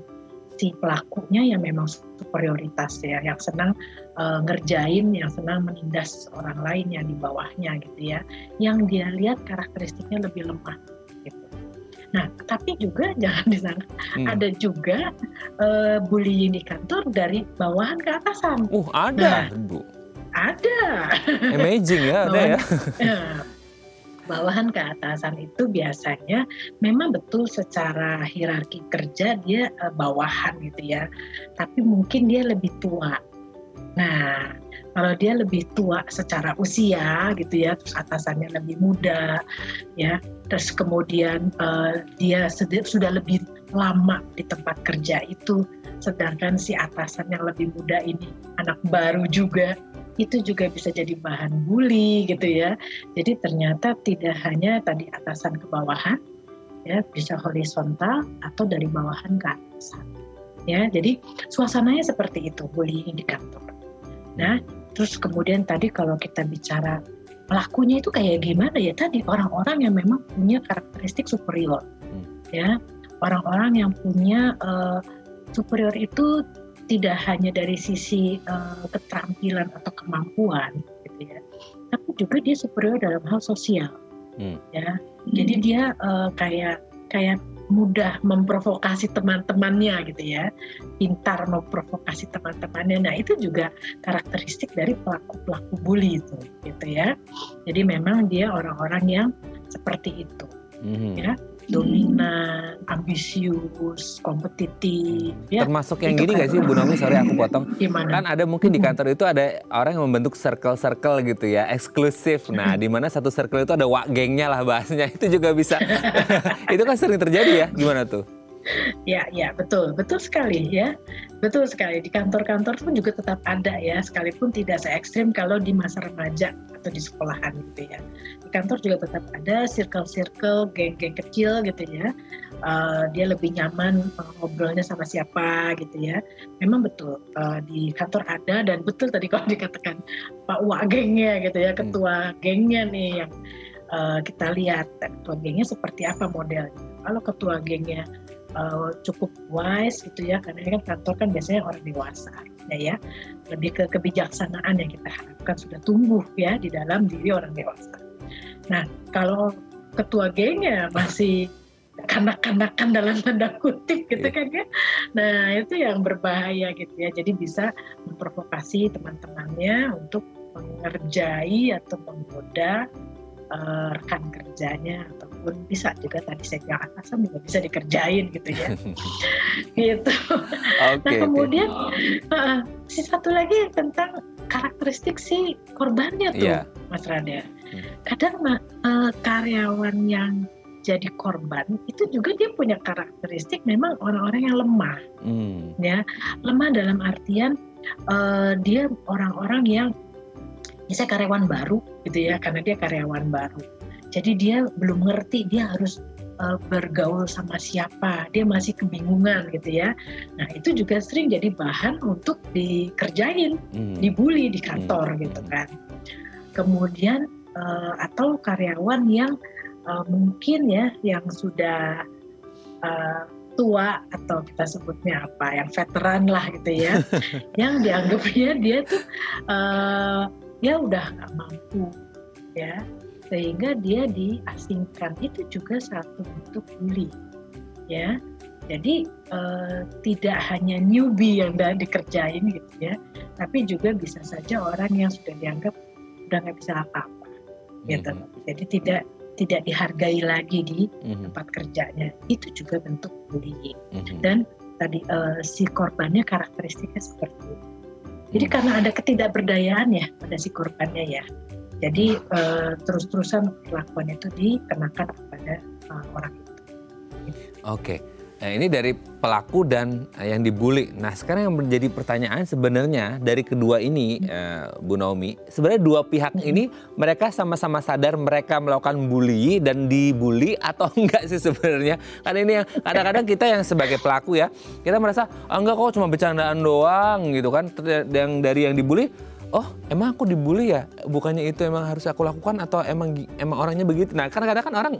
si pelakunya yang memang superioritas ya, yang senang ngerjain, yang senang menindas orang lain yang di bawahnya gitu ya, yang dia lihat karakteristiknya lebih lemah gitu. Nah, tapi juga jangan disangka ada juga bullying di kantor dari bawahan ke atasan. Ada, Bu. Ada. Amazing ya, ada ya. Bawahan ke atasan itu biasanya memang betul secara hierarki kerja dia bawahan gitu ya. Tapi mungkin dia lebih tua. Nah, kalau dia lebih tua secara usia gitu ya, terus atasannya lebih muda ya, terus kemudian dia sudah lebih lama di tempat kerja itu, sedangkan si atasan yang lebih muda ini anak baru juga, itu juga bisa jadi bahan bully gitu ya. Jadi ternyata tidak hanya tadi atasan ke bawahan ya, bisa horizontal atau dari bawahan ke atasan ya. Jadi suasananya seperti itu bullying di kantor. Nah, terus kemudian tadi kalau kita bicara pelakunya itu kayak gimana ya, tadi orang-orang yang memang punya karakteristik superior ya, orang-orang yang punya superior itu tidak hanya dari sisi keterampilan atau kemampuan gitu ya, tapi juga dia superior dalam hal sosial ya. Jadi dia kayak mudah memprovokasi teman-temannya gitu ya, pintar memprovokasi teman-temannya. Nah itu juga karakteristik dari pelaku-pelaku bully itu gitu ya. Jadi memang dia orang-orang yang seperti itu ya. dominan, ambisius, kompetitif. Ya, Termasuk yang itu gini kan. nggak sih Bu Naomi, sorry aku potong. Gimana? Kan ada mungkin di kantor itu ada orang yang membentuk circle-circle gitu ya, eksklusif. Nah, di mana satu circle itu ada wak gengnya lah bahasanya. Itu juga bisa. Itu kan sering terjadi ya, gimana tuh? Ya, betul sekali ya, betul sekali. Di kantor-kantor pun juga tetap ada ya, sekalipun tidak se-ekstrim kalau di masa remaja atau di sekolahan gitu ya. Di kantor juga tetap ada circle-circle, geng-geng kecil gitu ya. Dia lebih nyaman ngobrolnya sama siapa gitu ya. Memang betul di kantor ada, dan betul tadi kalau dikatakan Pak Wak gengnya gitu ya, ketua gengnya nih yang kita lihat ketua gengnya seperti apa modelnya. Kalau ketua gengnya cukup wise gitu ya, karena ini kan kantor kan biasanya orang dewasa ya, lebih ke kebijaksanaan yang kita harapkan sudah tumbuh ya di dalam diri orang dewasa. Nah, kalau ketua gengnya masih kanak-kanakan dalam tanda kutip gitu kan ya, nah itu yang berbahaya gitu ya, jadi bisa memprovokasi teman-temannya untuk mengerjai atau menggoda rekan kerjanya, ataupun bisa juga tadi saya bilang atasan juga bisa dikerjain gitu ya. Gitu. Nah kemudian si satu lagi tentang karakteristik si korbannya tuh, Mas Rada. Kadang karyawan yang jadi korban itu juga dia punya karakteristik memang orang-orang yang lemah, ya, lemah dalam artian dia orang-orang yang misalnya karyawan baru gitu ya, karena dia karyawan baru. Jadi dia belum ngerti dia harus bergaul sama siapa, dia masih kebingungan gitu ya. Nah itu juga sering jadi bahan untuk dikerjain, dibully di kantor gitu kan. Kemudian atau karyawan yang mungkin ya yang sudah tua atau kita sebutnya apa, yang veteran lah gitu ya, yang dianggapnya dia tuh dia udah nggak mampu ya, sehingga dia diasingkan. Itu juga satu bentuk bully ya. Jadi tidak hanya newbie yang udah dikerjain gitu ya, tapi juga bisa saja orang yang sudah dianggap udah nggak bisa apa-apa gitu. Jadi tidak dihargai lagi di tempat kerjanya. Itu juga bentuk bullying. Dan tadi si korbannya karakteristiknya seperti itu. Jadi karena ada ketidakberdayaan ya pada si korbannya ya, jadi terus-terusan perlakuan itu dikenakan kepada orang itu. Oke, nah, ini dari pelaku dan yang dibully. Nah sekarang yang menjadi pertanyaan sebenarnya dari kedua ini, Bu Naomi, sebenarnya dua pihak ini mereka sama-sama sadar mereka melakukan bully dan dibully atau enggak sih sebenarnya? Karena ini yang kadang-kadang kita yang sebagai pelaku ya, kita merasa enggak kok cuma bercandaan doang gitu kan. Yang dari yang dibully, oh emang aku dibully ya? Bukannya itu emang harus aku lakukan atau emang orangnya begitu? Nah kadang-kadang kan orang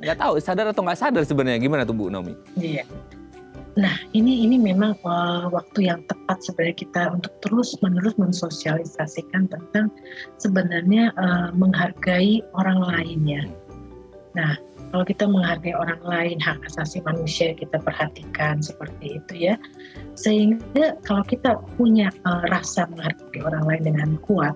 nggak tahu sadar atau nggak sadar sebenarnya, gimana tuh Bu Naomi? Iya. Nah ini memang waktu yang tepat sebenarnya kita untuk terus-menerus mensosialisasikan tentang sebenarnya menghargai orang lain ya. Nah kalau kita menghargai orang lain, hak asasi manusia kita perhatikan seperti itu ya, sehingga kalau kita punya rasa menghargai orang lain dengan kuat,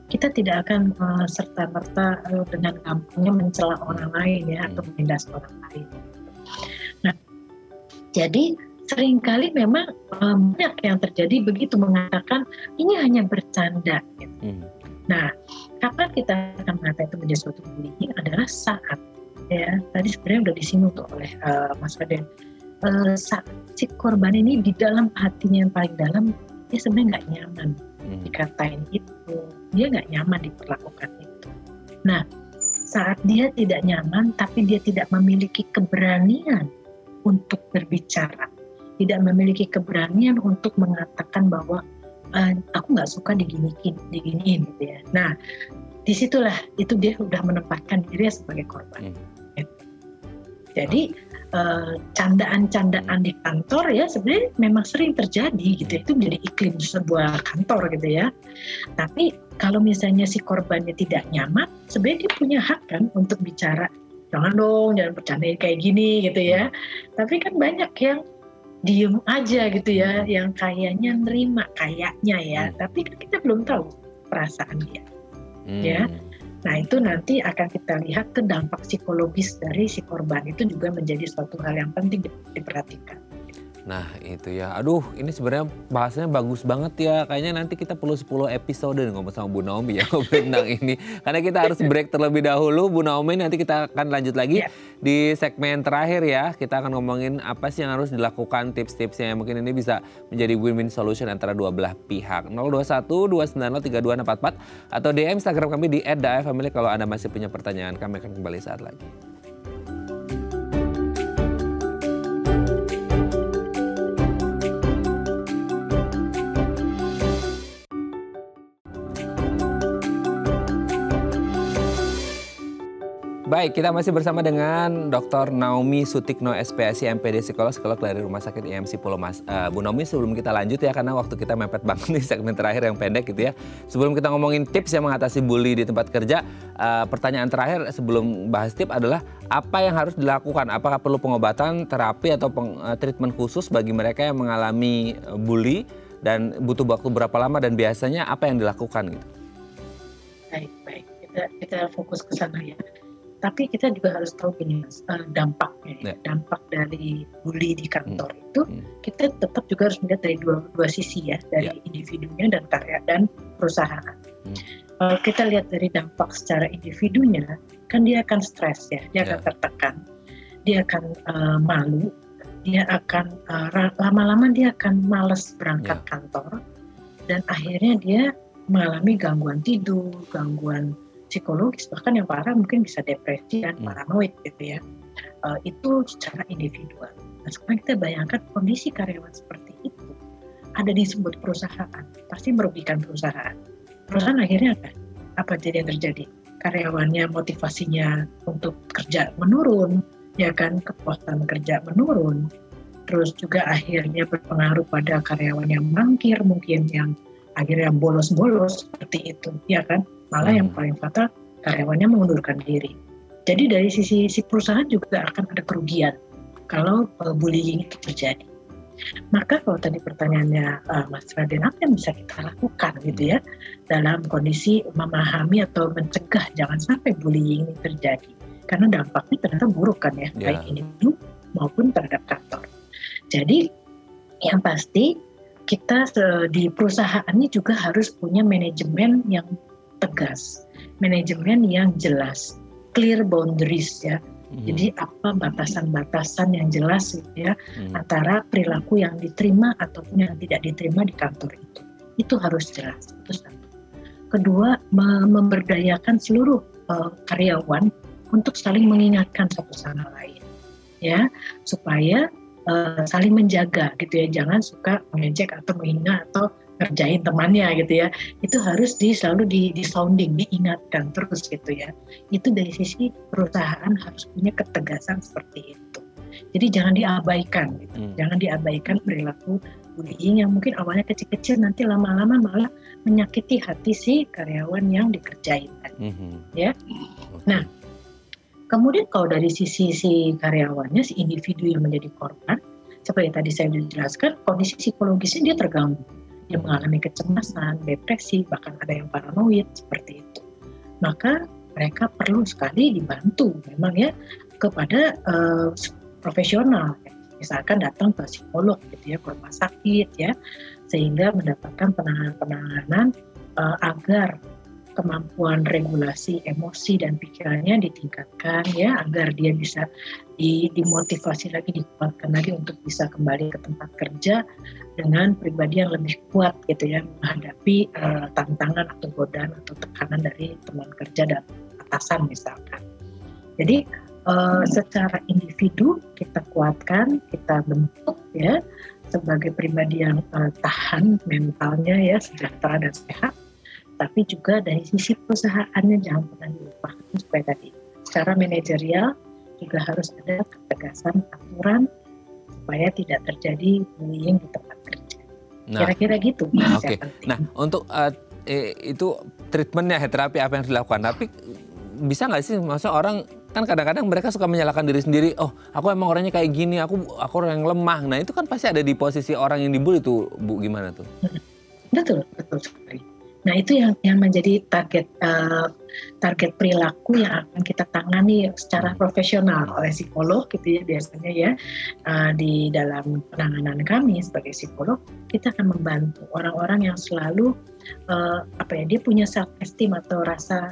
kita tidak akan serta-merta dengan gampangnya mencela orang lain ya, atau menindas orang lain. Nah, jadi seringkali memang banyak yang terjadi begitu, mengatakan ini hanya bercanda. Gitu. Nah, kapan kita akan mengatakan itu menjadi suatu bullying adalah saat ya, tadi sebenarnya udah disinggung tuh oleh Mas Raden. Saat si korban ini di dalam hatinya yang paling dalam, dia sebenarnya nggak nyaman dikatain itu, dia nggak nyaman diperlakukan itu. Nah, saat dia tidak nyaman, tapi dia tidak memiliki keberanian untuk berbicara, tidak memiliki keberanian untuk mengatakan bahwa aku nggak suka diginiin gitu ya. Nah, disitulah itu dia udah menempatkan diri sebagai korban. Jadi candaan-candaan di kantor ya sebenarnya memang sering terjadi gitu, itu menjadi iklim sebuah kantor gitu ya. Tapi kalau misalnya si korbannya tidak nyaman, sebenarnya dia punya hak kan untuk bicara, jangan dong, jangan bercandain kayak gini gitu ya. Tapi kan banyak yang diem aja gitu ya, yang kayaknya nerima kayaknya ya, tapi kan kita belum tahu perasaan dia ya. Nah itu nanti akan kita lihat ke dampak psikologis dari si korban, itu juga menjadi suatu hal yang penting diperhatikan. Nah itu ya, aduh ini sebenarnya bahasanya bagus banget ya. Kayaknya nanti kita perlu 10 episode ngomong sama Bu Naomi ya ngobrol tentang ini. Karena kita harus break terlebih dahulu Bu Naomi, nanti kita akan lanjut lagi di segmen terakhir ya. Kita akan ngomongin apa sih yang harus dilakukan, tips-tipsnya yang mungkin ini bisa menjadi win-win solution antara dua belah pihak. 021 290 3244 atau DM Instagram kami di @daefamily kalau Anda masih punya pertanyaan. Kami akan kembali saat lagi. Baik, kita masih bersama dengan Dr. Naomi Sutikno, SPSI, MPD, psikolog dari Rumah Sakit IMC Pulau Mas. Bu Naomi, sebelum kita lanjut ya, karena waktu kita mepet banget nih segmen terakhir yang pendek gitu ya. Sebelum kita ngomongin tips yang mengatasi bully di tempat kerja, pertanyaan terakhir sebelum bahas tips adalah apa yang harus dilakukan? Apakah perlu pengobatan, terapi, atau treatment khusus bagi mereka yang mengalami bully dan butuh waktu berapa lama dan biasanya apa yang dilakukan gitu? Baik. Kita fokus ke sana ya. Tapi kita juga harus tahu gini Mas, dampaknya, dampak dari bully di kantor itu kita tetap juga harus melihat dari dua sisi ya, dari individunya dan karya dan perusahaan. Kita lihat dari dampak secara individunya, kan dia akan stres ya, dia akan tertekan, dia akan malu, dia akan lama-lama dia akan malas berangkat kantor, dan akhirnya dia mengalami gangguan tidur, gangguan psikologis, bahkan yang parah mungkin bisa depresi dan paranoid gitu ya. Itu secara individual. Nah sekarang kita bayangkan kondisi karyawan seperti itu ada di sebuah perusahaan, pasti merugikan perusahaan. Perusahaan akhirnya apa jadi yang terjadi? Karyawannya motivasinya untuk kerja menurun, ya kan, kepuasan kerja menurun. Terus juga akhirnya berpengaruh pada karyawan yang mangkir, mungkin yang akhirnya bolos-bolos seperti itu, ya kan? Malah yang paling fatal karyawannya mengundurkan diri. Jadi dari sisi perusahaan juga akan ada kerugian kalau bullying itu terjadi. Maka kalau tadi pertanyaannya Mas Raden, apa yang bisa kita lakukan gitu ya dalam kondisi memahami atau mencegah jangan sampai bullying ini terjadi, karena dampaknya ternyata buruk kan ya, baik individu maupun terhadap kantor. Jadi yang pasti kita di perusahaan ini juga harus punya manajemen yang tegas, manajemen yang jelas, clear boundaries ya. Jadi apa batasan-batasan yang jelas gitu ya antara perilaku yang diterima ataupun yang tidak diterima di kantor itu. Itu harus jelas. Itu satu. Kedua, memberdayakan seluruh karyawan untuk saling mengingatkan satu sama lain, ya, supaya saling menjaga gitu ya. Jangan suka mengejek atau menghina atau ngerjain temannya gitu ya. Itu harus selalu di sounding, diingatkan terus gitu ya. Itu dari sisi perusahaan harus punya ketegasan seperti itu. Jadi jangan diabaikan gitu. Jangan diabaikan perilaku bullying yang mungkin awalnya kecil-kecil, nanti lama-lama malah menyakiti hati si karyawan yang dikerjain kan. Ya. Nah, kemudian kalau dari sisi si karyawannya, si individu yang menjadi korban, seperti tadi saya sudah jelaskan, kondisi psikologisnya dia terganggu. Dia mengalami kecemasan, depresi, bahkan ada yang paranoid seperti itu. Maka mereka perlu sekali dibantu memang ya kepada profesional. Misalkan datang ke psikolog gitu ya, ke rumah sakit ya, sehingga mendapatkan penanganan agar kemampuan regulasi emosi dan pikirannya ditingkatkan ya, agar dia bisa dimotivasi lagi, dikuatkan lagi untuk bisa kembali ke tempat kerja dengan pribadi yang lebih kuat gitu ya, menghadapi tantangan atau godaan atau tekanan dari teman kerja dan atasan misalkan. Jadi secara individu kita kuatkan, kita bentuk ya sebagai pribadi yang tahan mentalnya ya, sejahtera dan sehat. Tapi juga dari sisi perusahaannya jangan pernah dilupakan supaya tadi secara manajerial juga harus ada ketegasan aturan supaya tidak terjadi bullying di tempat kerja. Kira-kira gitu. Oke. Nah untuk itu treatmentnya, terapi apa yang dilakukan. Tapi bisa nggak sih, maksudnya orang kan kadang-kadang mereka suka menyalahkan diri sendiri. Oh, aku emang orangnya kayak gini, aku orang yang lemah. Nah itu kan pasti ada di posisi orang yang dibully tuh, Bu, gimana tuh? Betul sekali. Nah, itu yang menjadi target perilaku yang akan kita tangani secara profesional oleh psikolog gitu ya biasanya ya. Di dalam penanganan kami sebagai psikolog, kita akan membantu orang-orang yang selalu dia punya self esteem atau rasa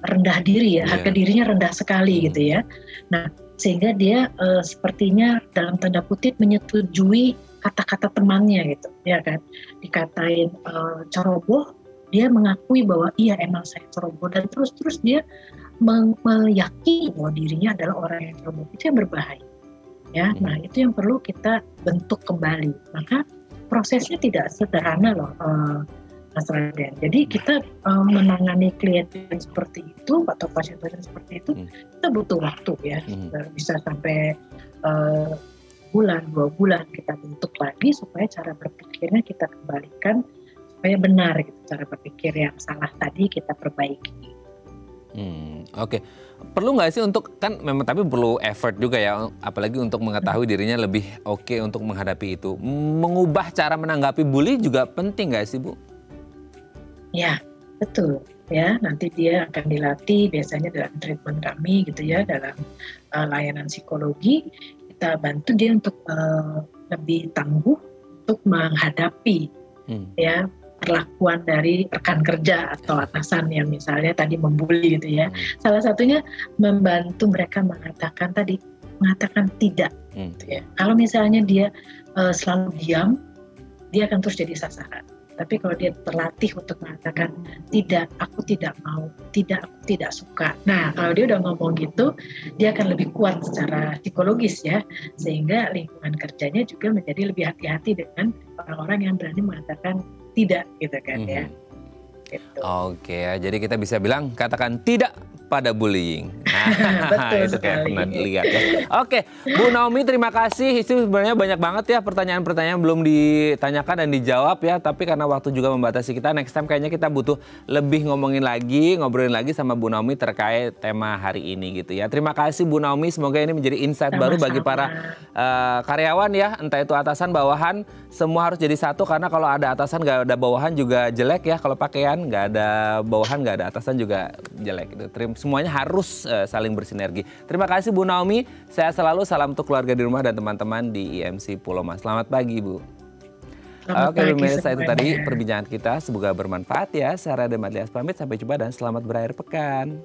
rendah diri ya, harga dirinya rendah sekali gitu ya. Nah, sehingga dia sepertinya dalam tanda kutip menyetujui kata-kata temannya gitu, ya kan. Dikatain ceroboh, dia mengakui bahwa iya emang saya ceroboh, dan terus dia meyakini bahwa dirinya adalah orang yang ceroboh. Itu yang berbahaya ya. Nah, itu yang perlu kita bentuk kembali. Maka prosesnya tidak sederhana loh, Mas Raden. Jadi kita menangani klien seperti itu atau pasien-pasien seperti itu, kita butuh waktu ya. Bisa sampai bulan, 2 bulan kita bentuk lagi supaya cara berpikirnya kita kembalikan supaya benar gitu, cara berpikir yang salah tadi kita perbaiki. Oke. Perlu nggak sih untuk, kan memang tapi perlu effort juga ya, apalagi untuk mengetahui dirinya lebih oke untuk menghadapi itu. Mengubah cara menanggapi bully juga penting nggak sih, Bu? Ya, betul. Ya, nanti dia akan dilatih biasanya dalam treatment kami gitu ya, dalam layanan psikologi. Kita bantu dia untuk lebih tangguh untuk menghadapi ya perlakuan dari rekan kerja atau atasan yang misalnya tadi membuli gitu ya. Salah satunya membantu mereka mengatakan tidak gitu ya. Kalau misalnya dia selalu diam, dia akan terus jadi sasaran. Tapi kalau dia terlatih untuk mengatakan tidak, aku tidak mau, tidak, aku tidak suka. Nah, kalau dia udah ngomong gitu, dia akan lebih kuat secara psikologis ya, sehingga lingkungan kerjanya juga menjadi lebih hati-hati dengan orang-orang yang berani mengatakan tidak gitu kan ya. Gitu. Oke, jadi kita bisa bilang katakan tidak pada bullying. Betul itu sekali. kayak pernah lihat ya. Oke, Bu Naomi terima kasih. Itu sebenarnya banyak banget ya pertanyaan-pertanyaan belum ditanyakan dan dijawab ya. Tapi karena waktu juga membatasi kita, next time kayaknya kita butuh lebih ngobrolin lagi sama Bu Naomi terkait tema hari ini gitu ya. Terima kasih Bu Naomi, semoga ini menjadi insight baru bagi para karyawan ya. Entah itu atasan, bawahan, semua harus jadi satu. Karena kalau ada atasan nggak ada bawahan juga jelek ya. Kalau pakaian nggak ada bawahan nggak ada atasan juga jelek gitu. Semuanya harus saling bersinergi. Terima kasih Bu Naomi. Saya selalu salam untuk keluarga di rumah dan teman-teman di IMC Pulau Mas. Selamat pagi, Bu. Oke, pemirsa, itu tadi perbincangan kita. Semoga bermanfaat ya. Saya Raden Madlias pamit. Sampai jumpa dan selamat berakhir pekan.